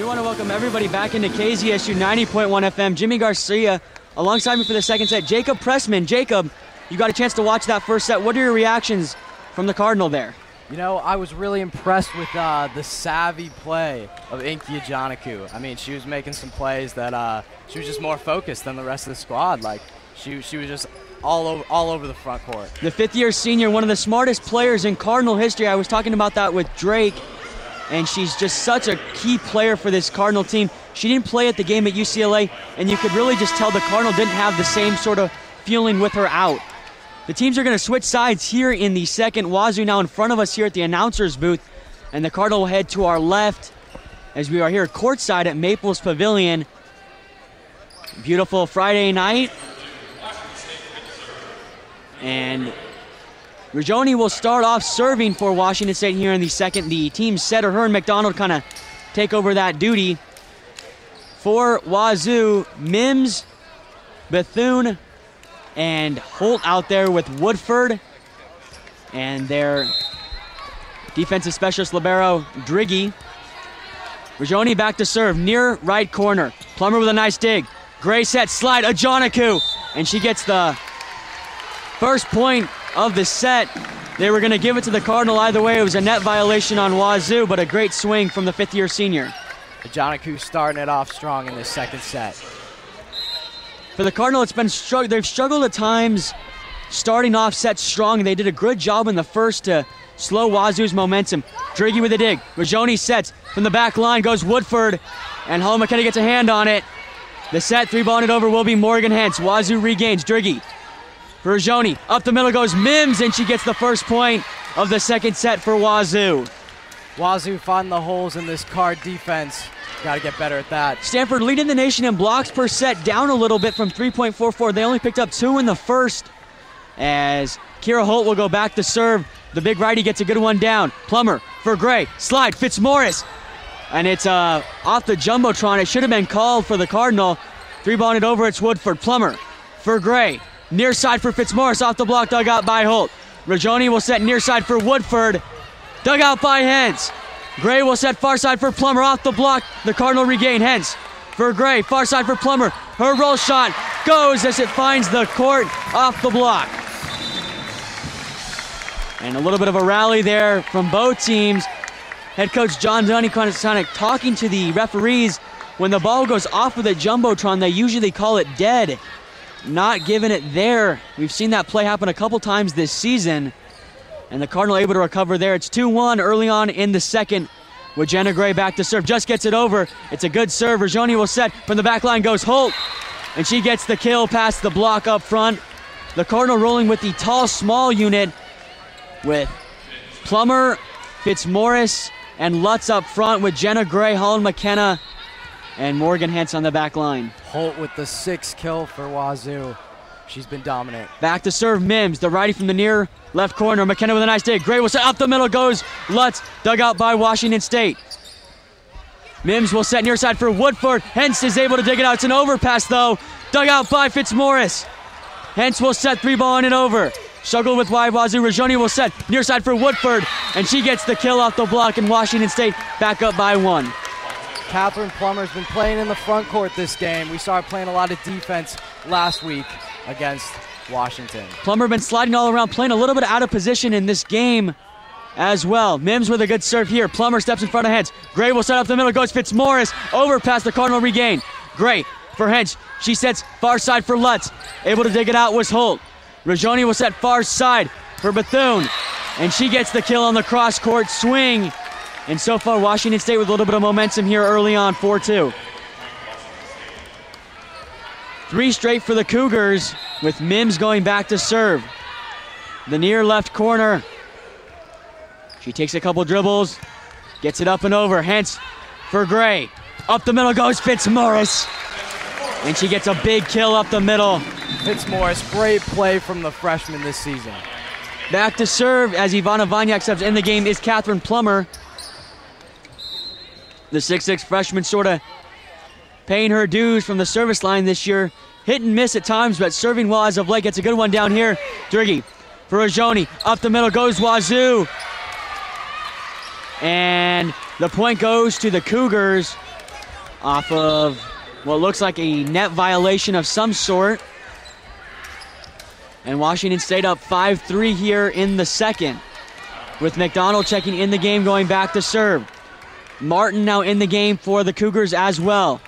want to welcome everybody back into KZSU 90.1 FM. Jimmy Garcia alongside me for the second set. Jacob Pressman. Jacob, you got a chance to watch that first set. What are your reactions from the Cardinal there? You know, I was really impressed with the savvy play of Inkia Janaku. I mean, she was making some plays that she was just more focused than the rest of the squad. Like, she was just all over the front court. The fifth-year senior, one of the smartest players in Cardinal history. I was talking about that with Drake, and she's just such a key player for this Cardinal team. She didn't play at the game at UCLA, and you could really just tell the Cardinal didn't have the same sort of feeling with her out. The teams are going to switch sides here in the second. Wazoo now in front of us here at the announcer's booth, and the Cardinal will head to our left as we are here courtside at Maples Pavilion. Beautiful Friday night. And Rajoni will start off serving for Washington State here in the second. The team setter, her and McDonald, kind of take over that duty. For Wazoo, Mims, Bethune, and Holt out there with Woodford. And their defensive specialist libero, Driggy. Rajoni back to serve, near right corner. Plummer with a nice dig. Gray set, slide, Ajanaku. And she gets the first point of the set. They were going to give it to the Cardinal either way. It was a net violation on Wazoo, but a great swing from the fifth-year senior. Janaku starting it off strong in this second set. For the Cardinal, they've struggled at times starting off sets strong. They did a good job in the first to slow Wazoo's momentum. Driggy with a dig. Rajoni sets from the back line, goes Woodford, and Holland McKenna gets a hand on it. The set, three-balling it over will be Morgan Hentz. Wazoo regains. Driggy for Rajoni. Up the middle goes Mims, and she gets the first point of the second set for Wazoo. Wazoo finding the holes in this Card defense. Got to get better at that. Stanford leading the nation in blocks per set, down a little bit from 3.44. They only picked up 2 in the first, as Kira Holt will go back to serve. The big righty gets a good one down. Plummer for Gray. Slide, Fitzmaurice. And it's off the Jumbotron. It should have been called for the Cardinal. Three-balling it over, it's Woodford. Plummer for Gray. Near side for Fitzmaurice, off the block, dug out by Holt. Rajoni will set near side for Woodford. Dug out by Hentz. Gray will set far side for Plummer, off the block. The Cardinal regain. Hentz for Gray, far side for Plummer. Her roll shot goes as it finds the court off the block. And a little bit of a rally there from both teams. Head coach John Dunny kind of talking to the referees. When the ball goes off of the Jumbotron, they usually call it dead. Not giving it there. We've seen that play happen a couple times this season. And the Cardinal able to recover there. It's 2-1 early on in the second with Jenna Gray back to serve. Just gets it over. It's a good serve. Rajoni will set. From the back line goes Holt. And she gets the kill past the block up front. The Cardinal rolling with the tall, small unit with Plummer, Fitzmaurice, and Lutz up front with Jenna Gray, Holland McKenna, and Morgan Hentz on the back line. Holt with the 6th kill for Wazoo. She's been dominant. Back to serve Mims, the righty from the near left corner. McKenna with a nice dig. Gray will set up the middle, goes Lutz, dug out by Washington State. Mims will set near side for Woodford. Hentz is able to dig it out. It's an overpass though. Dug out by Fitzmaurice. Hentz will set, three-balling it over. Struggle with wide Wazoo. Rajoni will set near side for Woodford, and she gets the kill off the block, and Washington State back up by 1. Catherine Plummer's been playing in the front court this game. We saw her playing a lot of defense last week against Washington. Plummer been sliding all around, playing a little bit out of position in this game as well. Mims with a good serve here. Plummer steps in front of Hentz. Gray will set up the middle, goes Fitzmaurice, over past the Cardinal regain. Gray for Hentz. She sets far side for Lutz. Able to dig it out was Holt. Rajoni will set far side for Bethune, and she gets the kill on the cross-court swing. And so far, Washington State with a little bit of momentum here early on, 4-2. 3 straight for the Cougars, with Mims going back to serve. The near left corner. She takes a couple dribbles, gets it up and over. Hentz for Gray. Up the middle goes Fitzmaurice. And she gets a big kill up the middle. Fitzmaurice, great play from the freshman this season. Back to serve as Ivana Vanyak steps in the game is Catherine Plummer. The 6'6 freshman sort of paying her dues from the service line this year. Hit and miss at times, but serving well as of late. Gets a good one down here. Driggy for Rajoni. Up the middle goes Wazoo. And the point goes to the Cougars. off of what looks like a net violation of some sort. And Washington State up 5-3 here in the second, with McDonald checking in the game, going back to serve. Martin now in the game for the Cougars as well.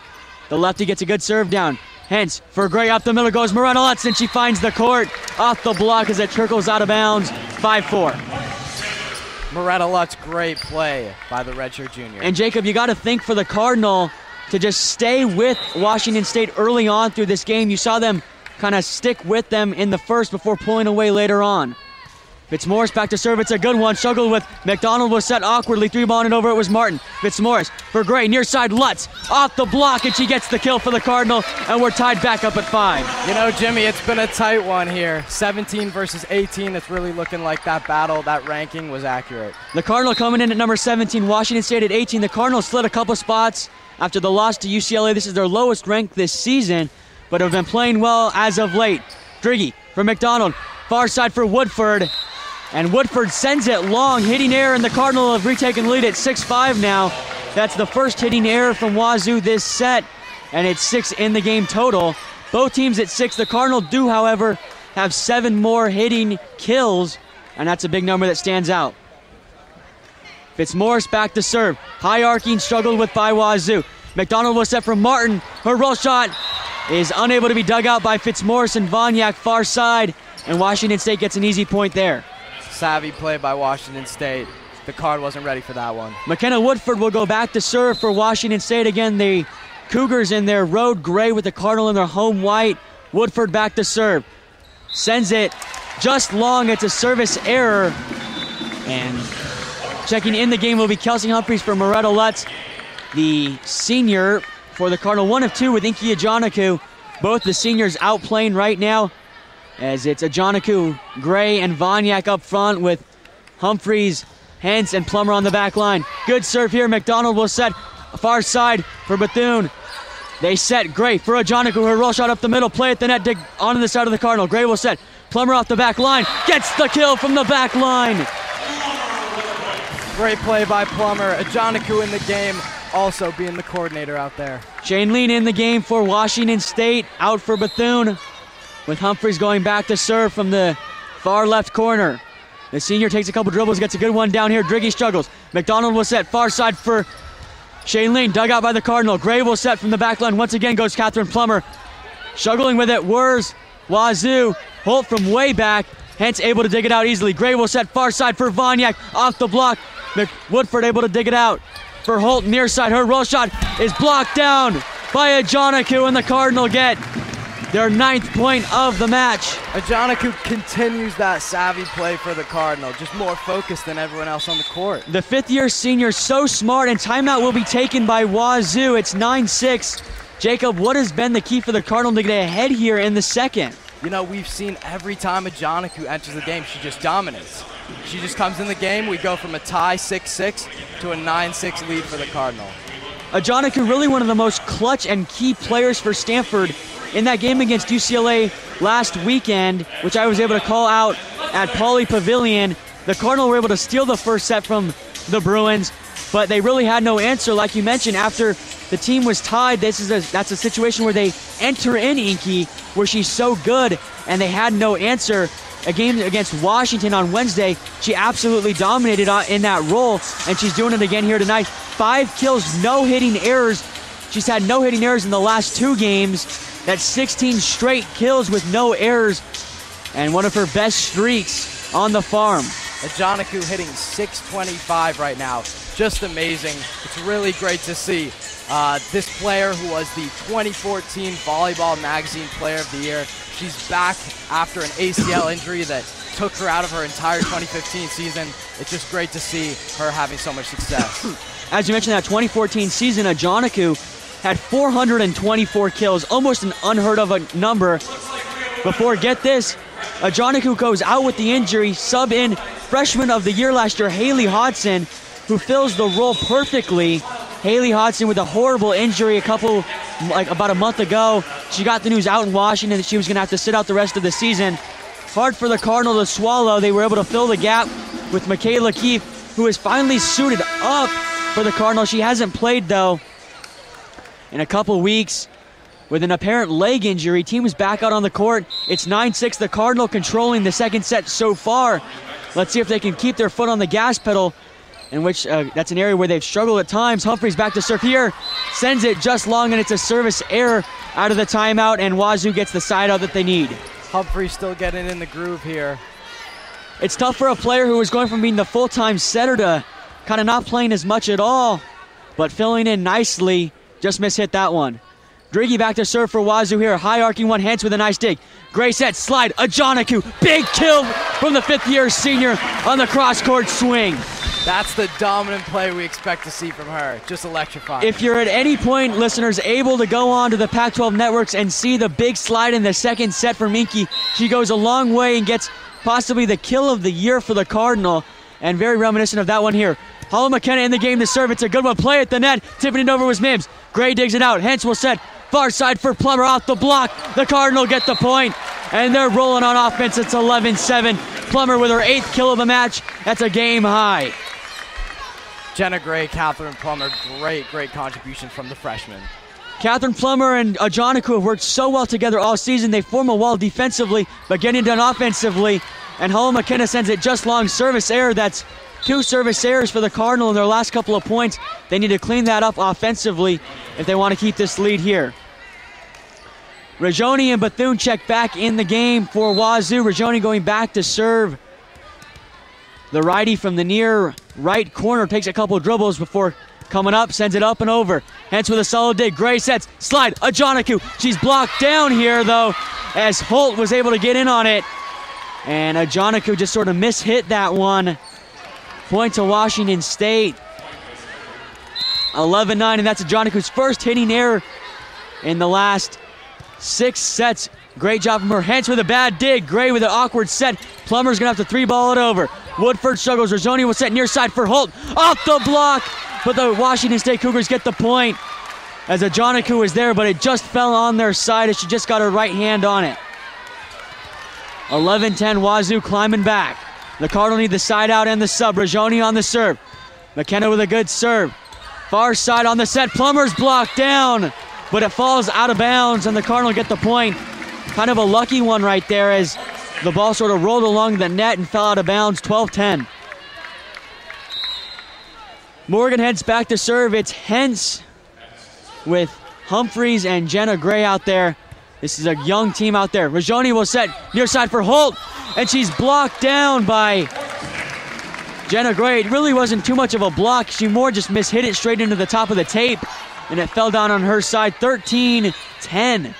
The lefty gets a good serve down. Hence, for Gray up the middle goes Moretta Lutz, and she finds the court off the block as it trickles out of bounds. 5-4. Moretta Lutz, great play by the redshirt junior. And Jacob, you got to think for the Cardinal to just stay with Washington State early on through this game. You saw them kind of stick with them in the first before pulling away later on. Fitzmaurice back to serve. It's a good one. Struggled with McDonald, was set awkwardly. Three-balled over. It was Martin. Fitzmaurice for Gray. Near side, Lutz off the block, and she gets the kill for the Cardinal, and we're tied back up at 5. You know, Jimmy, it's been a tight one here. 17 versus 18. It's really looking like that battle, that ranking was accurate. The Cardinal coming in at number 17. Washington State at 18. The Cardinal slid a couple spots after the loss to UCLA. This is their lowest rank this season, but have been playing well as of late. Driggy for McDonald. Far side for Woodford. And Woodford sends it long, hitting error, and the Cardinal have retaken the lead at 6-5 now. That's the first hitting error from Wazoo this set, and it's 6 in the game total. Both teams at 6. The Cardinal do, however, have 7 more hitting kills, and that's a big number that stands out. Fitzmaurice back to serve. High arcing, struggled with by Wazoo. McDonald was set from Martin. Her roll shot is unable to be dug out by Fitzmaurice and Vonyak far side, and Washington State gets an easy point there. Savvy play by Washington State. The Card wasn't ready for that one. McKenna Woodford will go back to serve for Washington State. Again, the Cougars in their road gray with the Cardinal in their home white. Woodford back to serve. Sends it just long. It's a service error. And checking in the game will be Kelsey Humphreys for Moretta Lutz, the senior for the Cardinal. 1 of 2 with Inky Ajanaku. Both the seniors out playing right now, as it's Ajanaku, Gray, and Vonyak up front with Humphreys, Hentz, and Plummer on the back line. Good serve here. McDonald will set far side for Bethune. They set Gray for Ajanaku. Her roll shot up the middle. Play at the net, dig onto the side of the Cardinal. Gray will set. Plummer off the back line. Gets the kill from the back line. Great play by Plummer. Ajanaku in the game, also being the coordinator out there. Shane Lean in the game for Washington State, out for Bethune, with Humphreys going back to serve from the far left corner. The senior takes a couple dribbles, gets a good one down here. Driggy struggles. McDonald will set far side for Shane Lean, dug out by the Cardinal. Gray will set from the back line. Once again goes Catherine Plummer. Struggling with it, Wurs, Wazoo. Holt from way back, hence able to dig it out easily. Gray will set far side for Vonyak, off the block. Woodford able to dig it out for Holt near side. Her roll shot is blocked down by Ajanaku, and the Cardinal get their 9th point of the match. Ajanaku continues that savvy play for the Cardinal, just more focused than everyone else on the court. The 5th-year senior so smart, and timeout will be taken by Wazoo. It's 9-6. Jacob, what has been the key for the Cardinal to get ahead here in the second? You know, we've seen every time Ajanaku enters the game, she just dominates. She just comes in the game, we go from a tie 6-6 to a 9-6 lead for the Cardinal. Ajanaku really one of the most clutch and key players for Stanford in that game against UCLA last weekend, which I was able to call out at Pauley Pavilion. The Cardinal were able to steal the first set from the Bruins, but they really had no answer. Like you mentioned, after the team was tied, that's a situation where they enter in Inky, where she's so good, and they had no answer. A game against Washington on Wednesday, she absolutely dominated in that role, and she's doing it again here tonight. 5 kills, no hitting errors. She's had no hitting errors in the last 2 games. That's 16 straight kills with no errors, and one of her best streaks on the farm. Ajanaku hitting .625 right now. Just amazing. It's really great to see. This player, who was the 2014 Volleyball Magazine Player of the Year, she's back after an ACL injury that took her out of her entire 2015 season. It's just great to see her having so much success. As you mentioned, that 2014 season, Ajanaku had 424 kills, almost an unheard of a number. Before, get this, Ajanaku goes out with the injury, sub in freshman of the year last year, Haley Hodson, who fills the role perfectly. Haley Hodson with a horrible injury about a month ago. She got the news out in Washington that she was going to have to sit out the rest of the season. Hard for the Cardinal to swallow. They were able to fill the gap with Michaela Keefe, who is finally suited up for the Cardinal. She hasn't played, though. in a couple weeks with an apparent leg injury. Team is back out on the court. It's 9-6, the Cardinal controlling the second set so far. Let's see if they can keep their foot on the gas pedal, in which that's an area where they've struggled at times. Humphreys back to serve here, sends it just long, and it's a service error out of the timeout, and Wazoo gets the side out that they need. Humphreys still getting in the groove here. It's tough for a player who is going from being the full-time setter to kind of not playing as much at all, but filling in nicely. Just mishit that one. Driggy back to serve for Wazoo here. High arcing one, Hance with a nice dig. Gray set, slide, Ajanaku. Big kill from the fifth-year senior on the cross-court swing. That's the dominant play we expect to see from her. Just electrifying. If you're at any point, listeners, able to go on to the Pac-12 networks and see the big slide in the second set for Minky, she goes a long way and gets possibly the kill of the year for the Cardinal, and very reminiscent of that one here. Hollow McKenna in the game to serve. It's a good one. Play at the net. Tipping it over was Mims. Gray digs it out. Hence will set. Far side for Plummer off the block. The Cardinal get the point, and they're rolling on offense. It's 11-7. Plummer with her 8th kill of the match. That's a game high. Jenna Gray, Catherine Plummer, great contribution from the freshman. Catherine Plummer and Ajanaku have worked so well together all season. They form a wall defensively, but getting done offensively. And Hollow McKenna sends it just long. Service error. That's 2 service errors for the Cardinal in their last couple of points. They need to clean that up offensively if they want to keep this lead here. Rajoni and Bethune check back in the game for Wazoo. Rajoni going back to serve. The righty from the near right corner takes a couple dribbles before coming up, sends it up and over. Hence with a solid dig. Gray sets, slide, Ajanaku. She's blocked down here though, as Holt was able to get in on it. And Ajanaku just sort of mishit that one. Point to Washington State. 11-9, and that's Ajanaku's first hitting error in the last 6 sets. Great job from her. Hence with a bad dig. Gray with an awkward set. Plummer's going to have to 3-ball it over. Woodford struggles. Rizzoni will set near side for Holt. Off the block, but the Washington State Cougars get the point as Ajanaku was there, but it just fell on their side as she just got her right hand on it. 11-10, Wazoo climbing back. The Cardinal need the side out and the sub. Rizzoni on the serve. McKenna with a good serve. Far side on the set. Plummer's blocked down, but it falls out of bounds, and the Cardinal get the point. Kind of a lucky one right there as the ball sort of rolled along the net and fell out of bounds. 12-10. Morgan heads back to serve. It's Hence with Humphreys and Jenna Gray out there. This is a young team out there. Rizzoni will set near side for Holt, and she's blocked down by Jenna Gray. It really wasn't too much of a block. She more just mishit it straight into the top of the tape, and it fell down on her side. 13-10.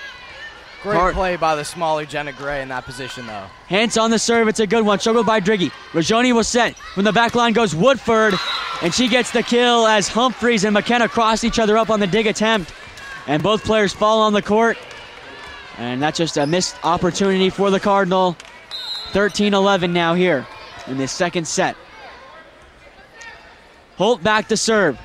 Great play by the smaller Jenna Gray in that position, though. Hance on the serve. It's a good one. Struggled by Driggy. Rizzoni will set. From the back line goes Woodford, and she gets the kill as Humphreys and McKenna cross each other up on the dig attempt, and both players fall on the court. And that's just a missed opportunity for the Cardinal. 13-11 now here in this second set. Holt back to serve.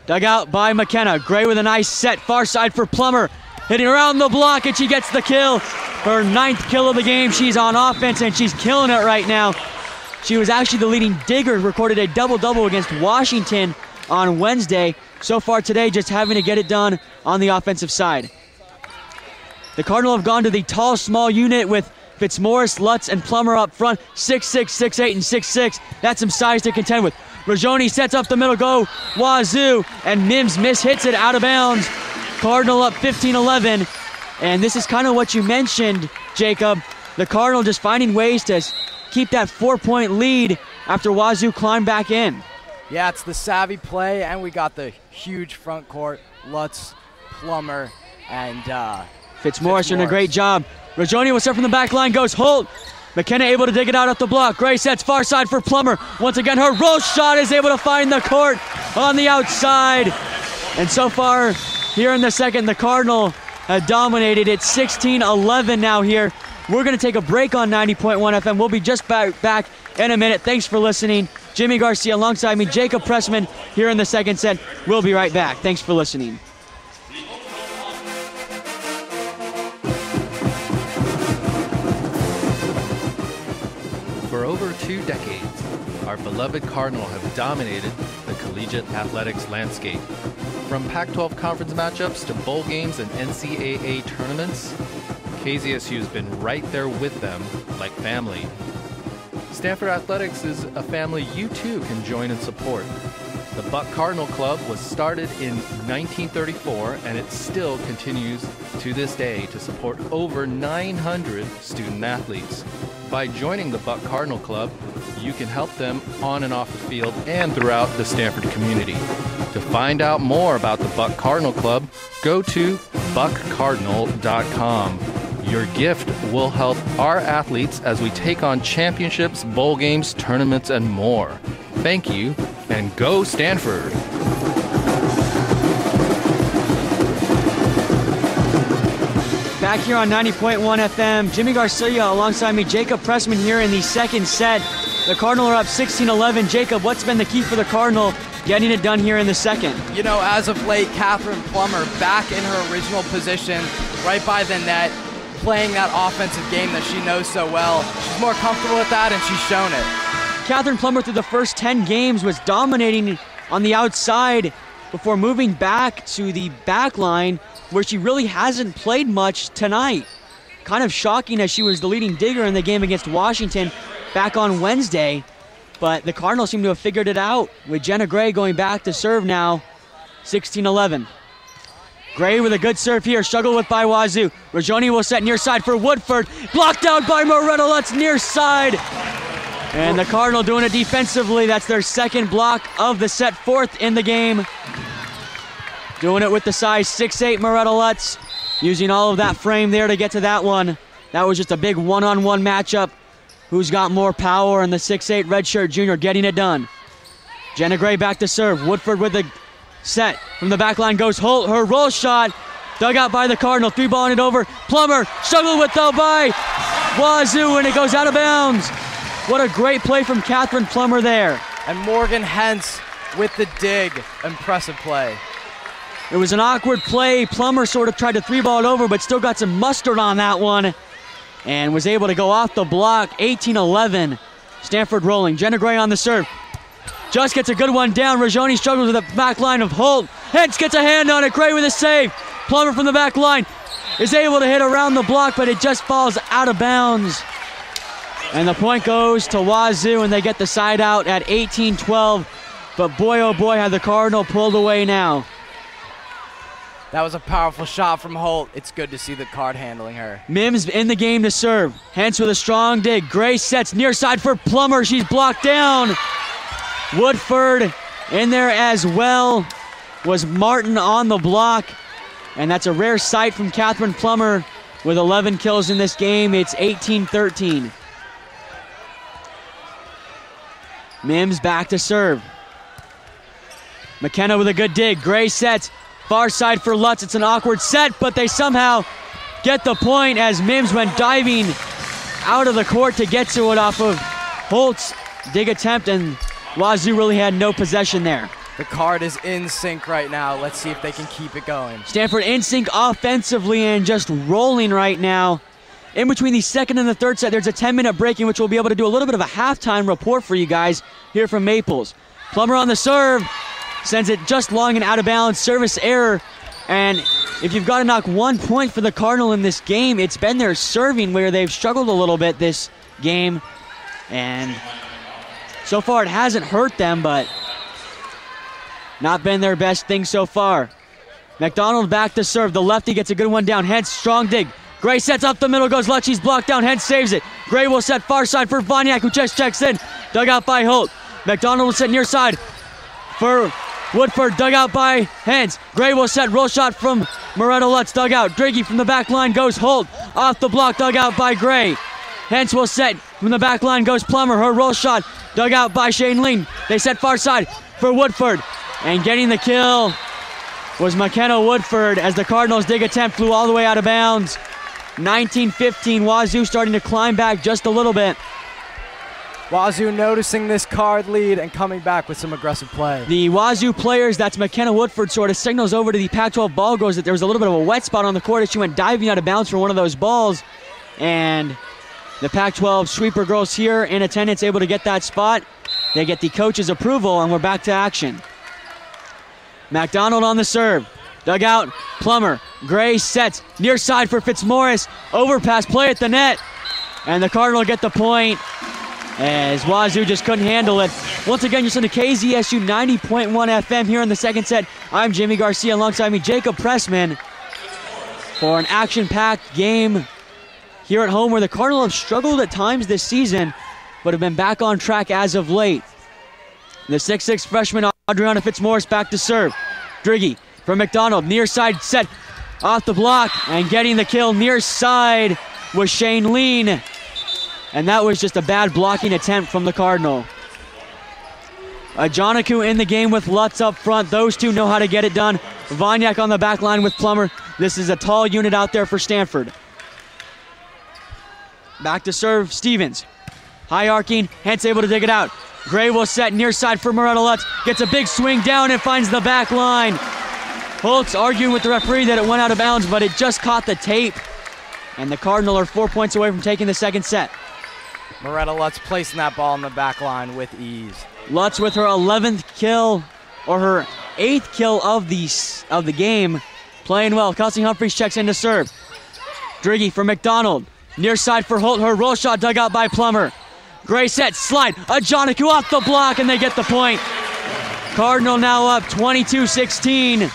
Dug out by McKenna. Gray with a nice set. Far side for Plummer. Hitting around the block, and she gets the kill. Her 9th kill of the game. She's on offense, and she's killing it right now. She was actually the leading digger, recorded a double-double against Washington on Wednesday. So far today, just having to get it done on the offensive side. The Cardinal have gone to the tall-small unit with Fitzmaurice, Lutz, and Plummer up front. 6'6", 6'8", and 6'6". That's some size to contend with. Rizzoni sets up the middle, go Wazoo, and Mims mishits it out of bounds. Cardinal up 15-11, and this is kind of what you mentioned, Jacob. The Cardinal just finding ways to keep that 4-point lead after Wazoo climbed back in. Yeah, it's the savvy play, and we got the huge front court. Lutz, Plummer, and Fitzmaurice doing a great job. Rizzoni will set from the back line, goes Holt. McKenna able to dig it out at the block. Gray sets far side for Plummer. Once again, her roast shot is able to find the court on the outside. And so far, here in the second, the Cardinal have dominated. It's 16-11 now here. We're going to take a break on 90.1 FM. We'll be just back in a minute. Thanks for listening. Jimmy Garcia alongside me, Jacob Pressman here in the second set. We'll be right back. Thanks for listening. For over 2 decades, our beloved Cardinal have dominated the collegiate athletics landscape. From Pac-12 conference matchups to bowl games and NCAA tournaments, KZSU has been right there with them like family. Stanford Athletics is a family you too can join and support. The Buck Cardinal Club was started in 1934 and it still continues to this day to support over 900 student athletes. By joining the Buck Cardinal Club, you can help them on and off the field and throughout the Stanford community. To find out more about the Buck Cardinal Club, go to buckcardinal.com. Your gift will help our athletes as we take on championships, bowl games, tournaments, and more. Thank you, and go Stanford! Back here on 90.1 FM, Jimmy Garcia alongside me, Jacob Pressman here in the second set. The Cardinal are up 16-11. Jacob, what's been the key for the Cardinal getting it done here in the second? You know, as of late, Catherine Plummer back in her original position, right by the net, playing that offensive game that she knows so well. She's more comfortable with that, and she's shown it. Catherine Plummer through the first 10 games was dominating on the outside before moving back to the back line where she really hasn't played much tonight. Kind of shocking as she was the leading digger in the game against Washington back on Wednesday, but the Cardinals seem to have figured it out with Jenna Gray going back to serve now, 16-11. Gray with a good serve here, struggled with by Wazoo. Rajoni will set near side for Woodford, blocked out by Moretta Lutz near side. And the Cardinal doing it defensively. That's their second block of the set, fourth in the game. Doing it with the size 6'8" Moretta Lutz, using all of that frame there to get to that one. That was just a big one-on-one matchup. Who's got more power? And the 6'8" redshirt junior getting it done. Jenna Gray back to serve. Woodford with the set. From the back line goes Holt. Her roll shot. Dug out by the Cardinal. Three-balling it over. Plummer struggled with though by Wazoo, and it goes out of bounds. What a great play from Catherine Plummer there. And Morgan Hentz with the dig. Impressive play. It was an awkward play. Plummer sort of tried to three-ball it over, but still got some mustard on that one and was able to go off the block. 18-11. Stanford rolling. Jenna Gray on the serve. Just gets a good one down. Rajoni struggles with the back line of Holt. Hentz gets a hand on it. Gray with a save. Plummer from the back line is able to hit around the block, but it just falls out of bounds. And the point goes to Wazoo, and they get the side out at 18-12. But boy, oh boy, had the Cardinal pulled away now. That was a powerful shot from Holt. It's good to see the Card handling her. Mims in the game to serve. Hentz with a strong dig. Gray sets near side for Plummer. She's blocked down. Woodford in there as well. Was Martin on the block. And that's a rare sight from Catherine Plummer with 11 kills in this game. It's 18-13. Mims back to serve. McKenna with a good dig. Gray sets. Far side for Lutz. It's an awkward set, but they somehow get the point as Mims went diving out of the court to get to it off of Holt's dig attempt, and Wazoo really had no possession there. The Card is in sync right now. Let's see if they can keep it going. Stanford in sync offensively and just rolling right now. In between the second and the third set, there's a 10-minute break in which we'll be able to do a little bit of a halftime report for you guys here from Maples. Plummer on the serve. Sends it just long and out of bounds. Service error. And if you've got to knock 1 point for the Cardinal in this game, it's been their serving where they've struggled a little bit this game. And so far it hasn't hurt them, but not been their best thing so far. McDonald back to serve. The lefty gets a good one down. Hentz, strong dig. Gray sets up the middle, goes left. She's blocked down. Hentz saves it. Gray will set far side for Voniak, who just checks in. Dug out by Holt. McDonald will set near side for Woodford, dug out by Hentz. Gray will set, roll shot from Moretta Lutz, dug out. Driggy from the back line goes Holt. Off the block, dug out by Gray. Hentz will set, from the back line goes Plummer. Her roll shot, dug out by Shane Lean. They set far side for Woodford. And getting the kill was McKenna Woodford as the Cardinals' dig attempt flew all the way out of bounds. 19-15, Wazoo starting to climb back just a little bit. Wazoo noticing this Card lead and coming back with some aggressive play. The Wazoo players, that's McKenna Woodford, sort of signals over to the Pac-12 ball goes that there was a little bit of a wet spot on the court as she went diving out of bounds for one of those balls. And the Pac-12 sweeper girls here in attendance able to get that spot. They get the coach's approval, and we're back to action. McDonald on the serve. Dug out, Plummer. Gray sets, near side for Fitzmaurice. Overpass, play at the net. And the Cardinal get the point as Wazoo just couldn't handle it. Once again, you're listening to KZSU 90.1 FM here in the second set. I'm Jimmy Garcia, alongside me, Jacob Pressman, for an action-packed game here at home where the Cardinal have struggled at times this season, but have been back on track as of late. The 6'6 freshman Adriana Fitzmaurice back to serve. Driggy from McDonald, near side set, off the block, and getting the kill near side was Shane Lean. And that was just a bad blocking attempt from the Cardinal. Janaku in the game with Lutz up front. Those two know how to get it done. Vonyak on the back line with Plummer. This is a tall unit out there for Stanford. Back to serve, Stevens. High arcing, Hentz able to dig it out. Gray will set near side for Moretta Lutz. Gets a big swing down and finds the back line. Holtz arguing with the referee that it went out of bounds, but it just caught the tape. And the Cardinal are 4 points away from taking the second set. Moretta Lutz placing that ball on the back line with ease. Lutz with her 11th kill, or her 8th kill of the game. Playing well. Kelsey Humphreys checks in to serve. Driggy for McDonald. Near side for Holt. Her roll shot dug out by Plummer. Gray set, slide. Janaku off the block, and they get the point. Cardinal now up 22-16.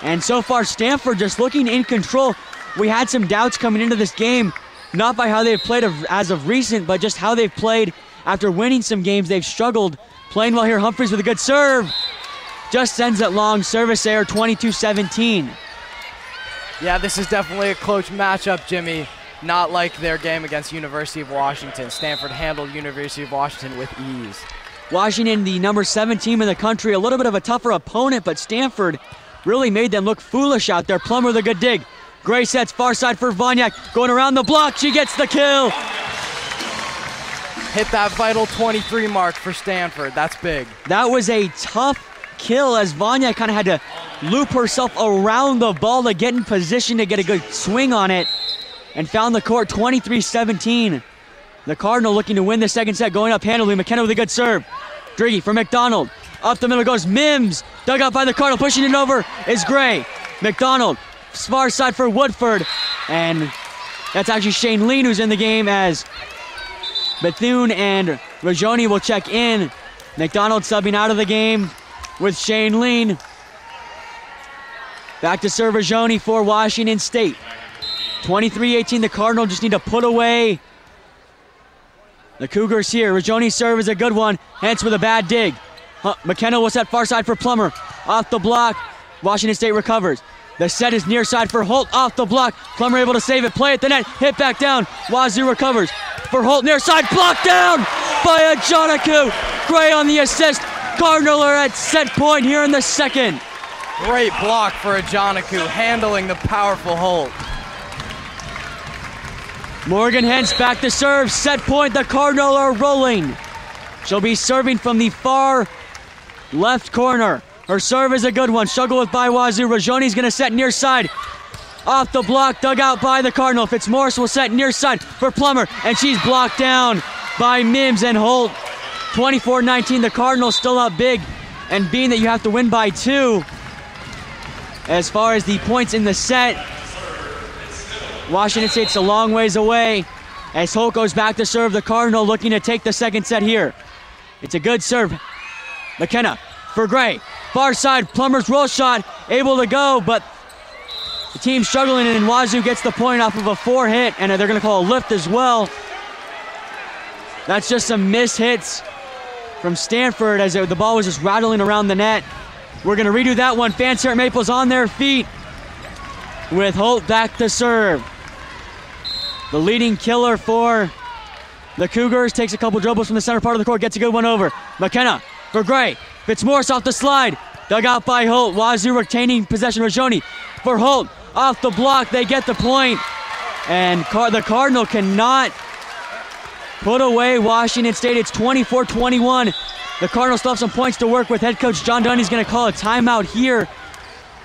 And so far, Stanford just looking in control. We had some doubts coming into this game, not by how they've played as of recent, but just how they've played after winning some games. They've struggled. Playing well here, Humphreys with a good serve. Just sends it long. Service error, 22-17. Yeah, this is definitely a close matchup, Jimmy. Not like their game against University of Washington. Stanford handled University of Washington with ease. Washington, the number 7 team in the country, a little bit of a tougher opponent, but Stanford really made them look foolish out there. Plummer with a good dig. Gray sets far side for Vonyak. Going around the block, she gets the kill. Hit that vital 23 mark for Stanford. That's big. That was a tough kill as Vonyak kind of had to loop herself around the ball to get in position to get a good swing on it. And found the court 23-17. The Cardinal looking to win the second set, going up handily. McKenna with a good serve. Driggy for McDonald. Up the middle goes Mims. Dug out by the Cardinal. Pushing it over is Gray. McDonald, far side for Woodford. And that's actually Shane Lean who's in the game as Bethune and Rajoni will check in. McDonald subbing out of the game with Shane Lean. Back to serve Rajoni for Washington State. 23-18, the Cardinal just need to put away the Cougars here. Rajoni's serve is a good one. Hentz with a bad dig. McKenna will set far side for Plummer. Off the block. Washington State recovers. The set is near side for Holt. Off the block. Plummer able to save it. Play at the net. Hit back down. Wazoo recovers. For Holt near side. Blocked down by Janaku. Gray on the assist. Cardinal are at set point here in the second. Great block for Janaku, handling the powerful Holt. Morgan Hentz back to serve. Set point. The Cardinal are rolling. She'll be serving from the far left corner. Her serve is a good one. Struggle with by Wazoo. Rajoni's going to set near side. Off the block. Dug out by the Cardinal. Fitzmaurice will set near side for Plummer. And she's blocked down by Mims and Holt. 24-19. The Cardinals still up big. And being that you have to win by 2, as far as the points in the set, Washington State's a long ways away as Holt goes back to serve. The Cardinal looking to take the second set here. It's a good serve. McKenna for Gray. Far side, Plummer's roll shot, able to go, but the team's struggling, and Wazoo gets the point off of a 4 hit, and they're going to call a lift as well. That's just some missed hits from Stanford as the ball was just rattling around the net. We're going to redo that one. Fans here at Maples on their feet with Holt back to serve. The leading killer for the Cougars takes a couple dribbles from the center part of the court, gets a good one over. McKenna for Gray. Fitzmaurice off the slide. Dug out by Holt. Wazoo retaining possession. Rajoni for Holt. Off the block. They get the point. And the Cardinal cannot put away Washington State. It's 24-21. The Cardinals still have some points to work with. Head coach John Dunny's going to call a timeout here.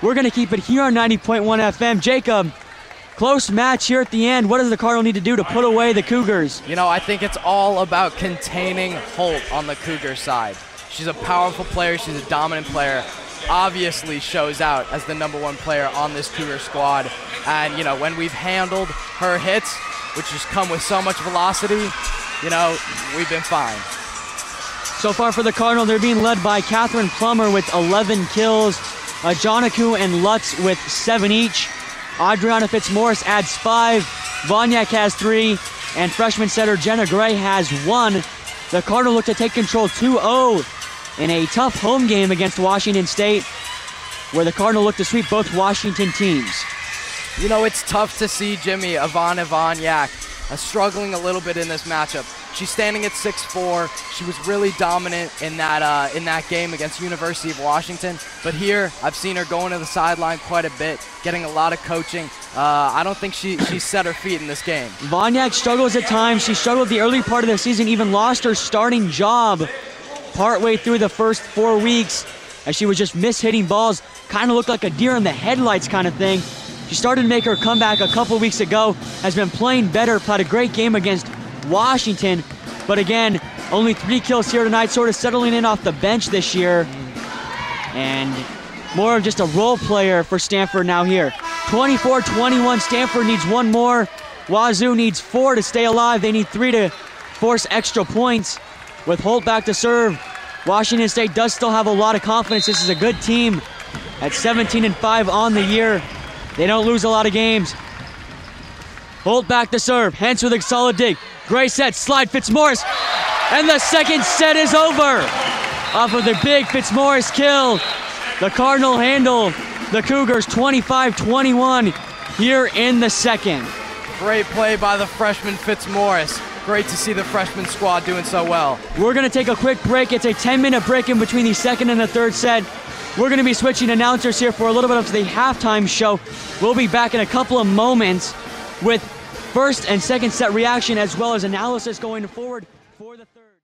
We're going to keep it here on 90.1 FM. Jacob, close match here at the end. What does the Cardinal need to do to put away the Cougars? You know, I think it's all about containing Holt on the Cougar side. She's a powerful player. She's a dominant player. obviously shows out as the #1 player on this Cougar squad. And, you know, when we've handled her hits, which just come with so much velocity, you know, we've been fine. So far for the Cardinal, they're being led by Catherine Plummer with 11 kills, Janaku and Lutz with 7 each. Adriana Fitzmaurice adds 5, Vonyak has 3, and freshman setter Jenna Gray has 1. The Cardinal look to take control 2-0 in a tough home game against Washington State, where the Cardinal look to sweep both Washington teams. You know, it's tough to see Jimmy Ivana Vonyak struggling a little bit in this matchup. She's standing at 6'4". She was really dominant in that game against University of Washington. But here, I've seen her going to the sideline quite a bit, getting a lot of coaching. I don't think she's set her feet in this game. Vonyak struggles at times. She struggled the early part of the season, even lost her starting job partway through the first 4 weeks, as she was just miss-hitting balls, kind of looked like a deer in the headlights kind of thing. She started to make her comeback a couple weeks ago, has been playing better, played a great game against Washington, but again, only 3 kills here tonight, sort of settling in off the bench this year, and more of just a role player for Stanford now here. 24-21, Stanford needs 1 more. Wazoo needs 4 to stay alive. They need 3 to force extra points. With Holt back to serve, Washington State does still have a lot of confidence. This is a good team at 17-5 on the year. They don't lose a lot of games. Holt back to serve. Hentz with a solid dig. Gray set, slide Fitzmaurice. And the second set is over. Off of the big Fitzmaurice kill, the Cardinal handle the Cougars 25-21 here in the second. Great play by the freshman Fitzmaurice. Great to see the freshman squad doing so well. We're going to take a quick break. It's a 10-minute break in between the second and the third set. We're going to be switching announcers here for a little bit of the halftime show. We'll be back in a couple of moments with first and second set reaction as well as analysis going forward for the third.